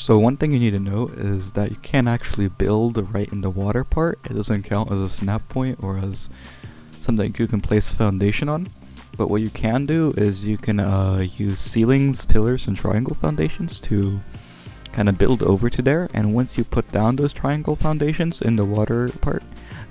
So one thing you need to know is that you can't actually build right in the water part. It doesn't count as a snap point or as something you can place foundation on. But what you can do is you can use ceilings, pillars, and triangle foundations to kind of build over to there. And once you put down those triangle foundations in the water part,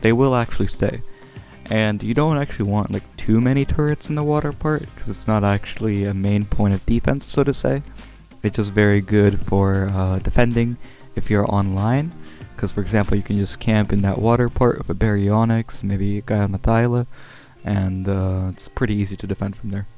they will actually stay. And you don't actually want like too many turrets in the water part because it's not actually a main point of defense, so to say. It's just very good for defending if you're online, because for example you can just camp in that water part with a baryonyx, maybe a guy on a Thyla, and it's pretty easy to defend from there.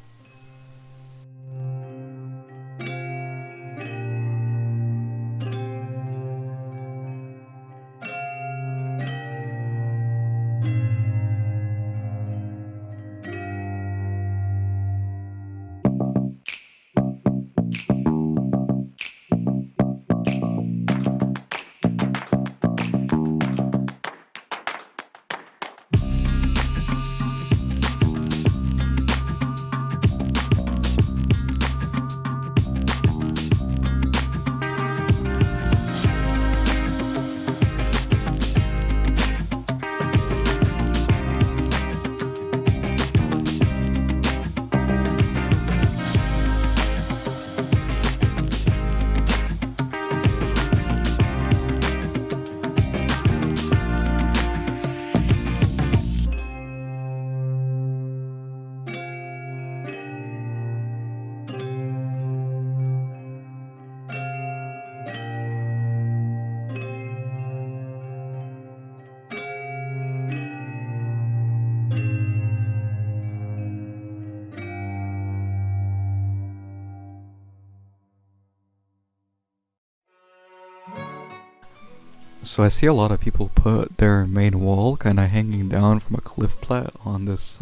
So I see a lot of people put their main wall kind of hanging down from a cliff plat on this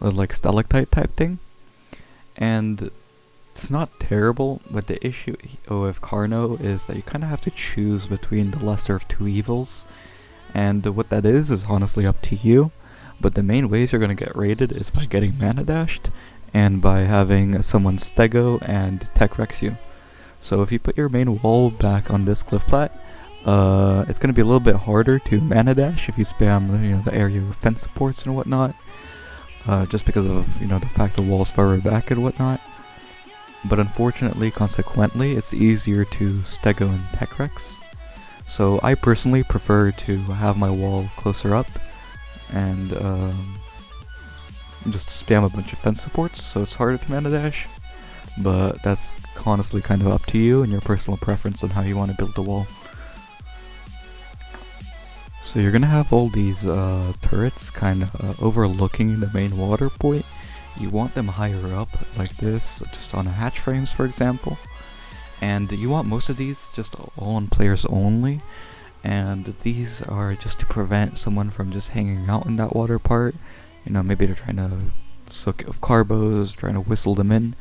like stalactite type thing, and it's not terrible, but the issue with Carno is that you kind of have to choose between the lesser of two evils, and what that is honestly up to you, but the main ways you're going to get raided is by getting mana dashed and by having someone stego and tech wrecks you. So if you put your main wall back on this cliff plat, it's going to be a little bit harder to mana dash if you spam the area with fence supports and whatnot, just because of the fact the wall's further back and whatnot. But unfortunately, consequently, it's easier to stego and tech wrecks. So I personally prefer to have my wall closer up and just spam a bunch of fence supports, so it's harder to mana dash. But that's honestly kind of up to you and your personal preference on how you want to build the wall. So you're gonna have all these turrets kind of overlooking the main water point. You want them higher up like this, just on hatch frames for example. And you want most of these just all on players only. And these are just to prevent someone from just hanging out in that water part. Maybe they're trying to soak it with carbos, trying to whistle them in.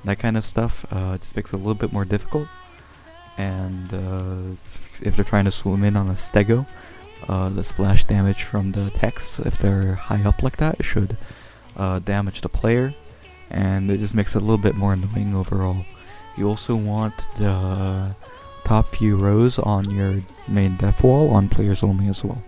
That kind of stuff just makes it a little bit more difficult. And if they're trying to swim in on a stego, the splash damage from the techs, if they're high up like that, should damage the player, and it just makes it a little bit more annoying overall. You also want the top few rows on your main def wall on players only as well.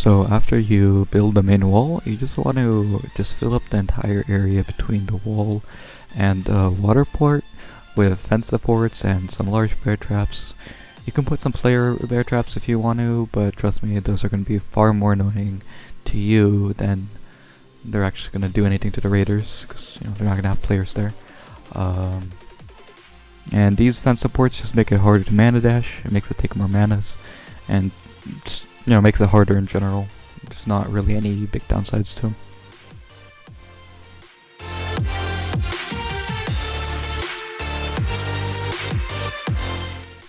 So after you build the main wall, you just want to fill up the entire area between the wall and water port with fence supports and some large bear traps. You can put some player bear traps if you want to, but trust me, those are going to be far more annoying to you than they're actually going to do anything to the raiders, because they're not going to have players there. And these fence supports just make it harder to mana dash. It makes it take more manas, and just makes it harder in general. There's not really any big downsides to them.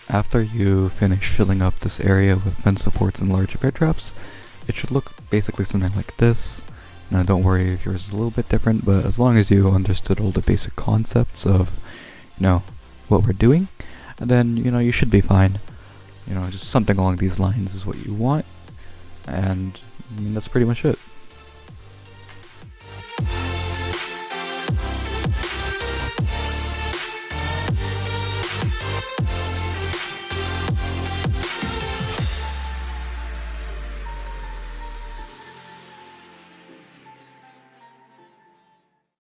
After you finish filling up this area with fence supports and large bear traps, it should look basically something like this. Now don't worry if yours is a little bit different, but as long as you understood all the basic concepts of, what we're doing, then, you should be fine. Just something along these lines is what you want, and that's pretty much it.